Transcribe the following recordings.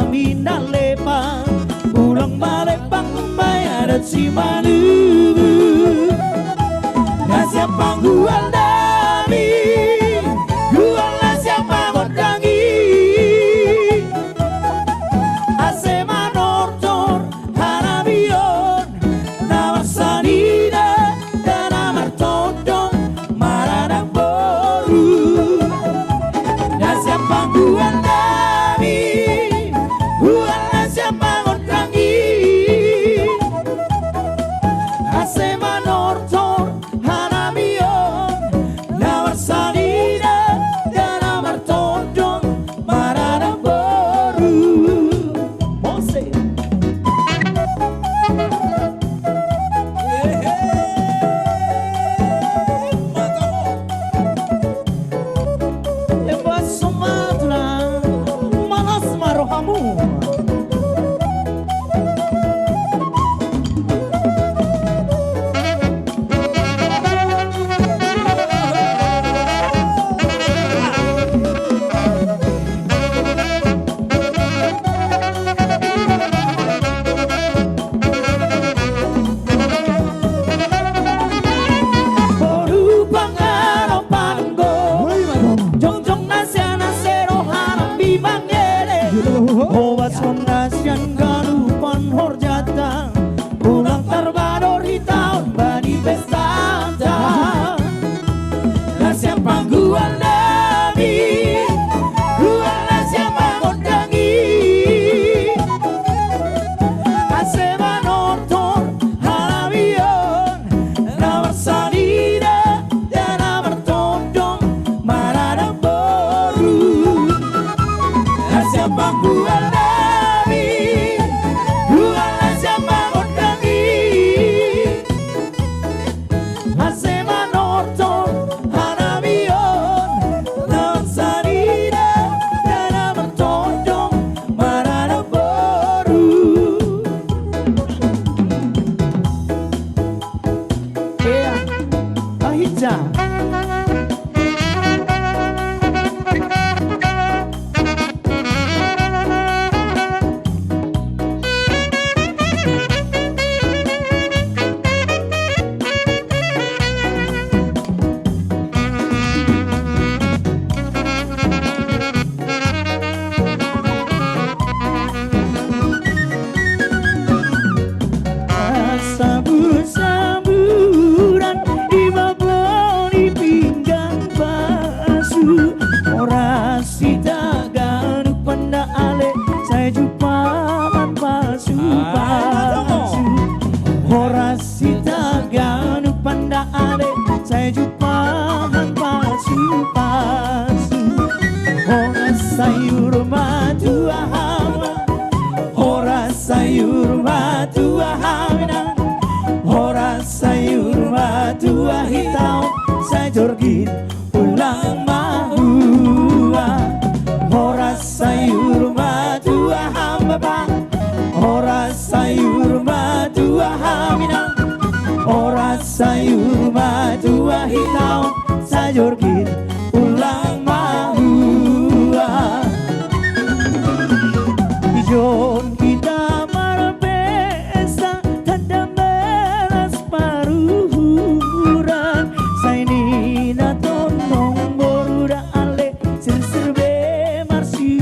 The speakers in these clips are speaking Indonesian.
minalepa ulang malepang kumbaya dan si manu na siapa gual dami gual na siapa kondangi ase manortor hanabion na marsanida dan amar todong maradang boru na siapa gual dami gual na siapa kondangi ase manortor hanabion na marsanida dan amar todong maradang boru Mose Eva Sumatera malas marohamu Boru pangaro panggo Jongjong nasya nasero hanam bimang yele Obat kondasian galupan horjata Ulang terbador di tahun bani pestanta Nasya pangguan nabi Guan nasya pangondangi Asema nortor halabion Namar sanida dan namar todong maradang boru Nasya pangguan nabi Guan nasya pangondangi Asema nortor halabion Namar sanida dan namar todong maradang boru Iya, Ahija. Sabur-saburan di babon di pinggang basuh ora sida ganu panda ale saya jumpa man palsu ora sida ganu panda ale saya jumpa man palsu ora sayur matu hawa ora sayur matu hawa Ora sayur matu hitam sajorgin ulang mahua Ora sayur matu hamba Ora sayur matu hamina Ora sayur matu hitam sajorgin ulang mahua Ijon kita marpesa tanda melas paruhuran saini na tonong boruda ale sirbe marsiupan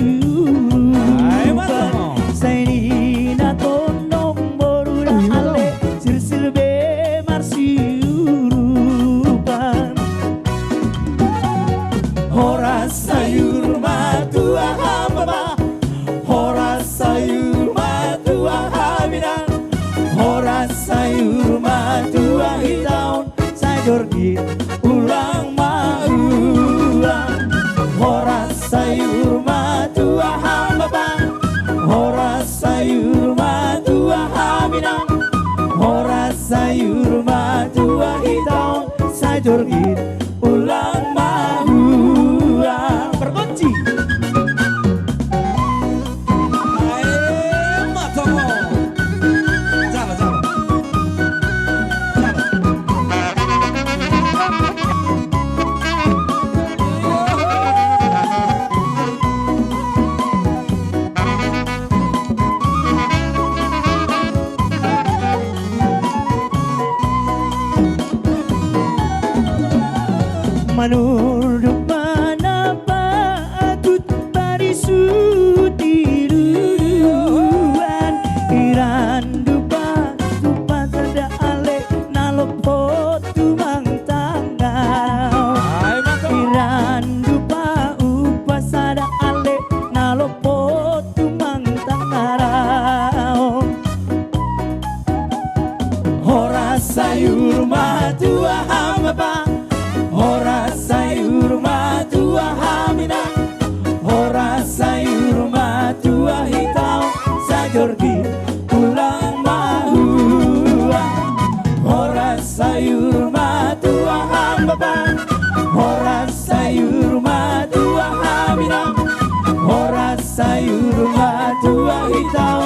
saini na tonong boruda ale sirbe marsiupan ora sayur matu hamba Ora sayur matu hamina Ora sayur matu hitam sajorgin ulang mahua Ora sayur matu hamba Ora sayur matu hamina Ora sayur matu hitam sajorgin ulang mahua Berkunci menurut mana patut parisuti duluan iran dupa dupa tada ale nalopo tumang tangau iran dupa upa sada ale nalopo tumang tangau ora sayur matua hamaba ora sayur matua hamina ora sayur matua hitau sajorgi pulang mahua ora sayur matua hamaba ora sayur matua hamina ora sayur matua hitau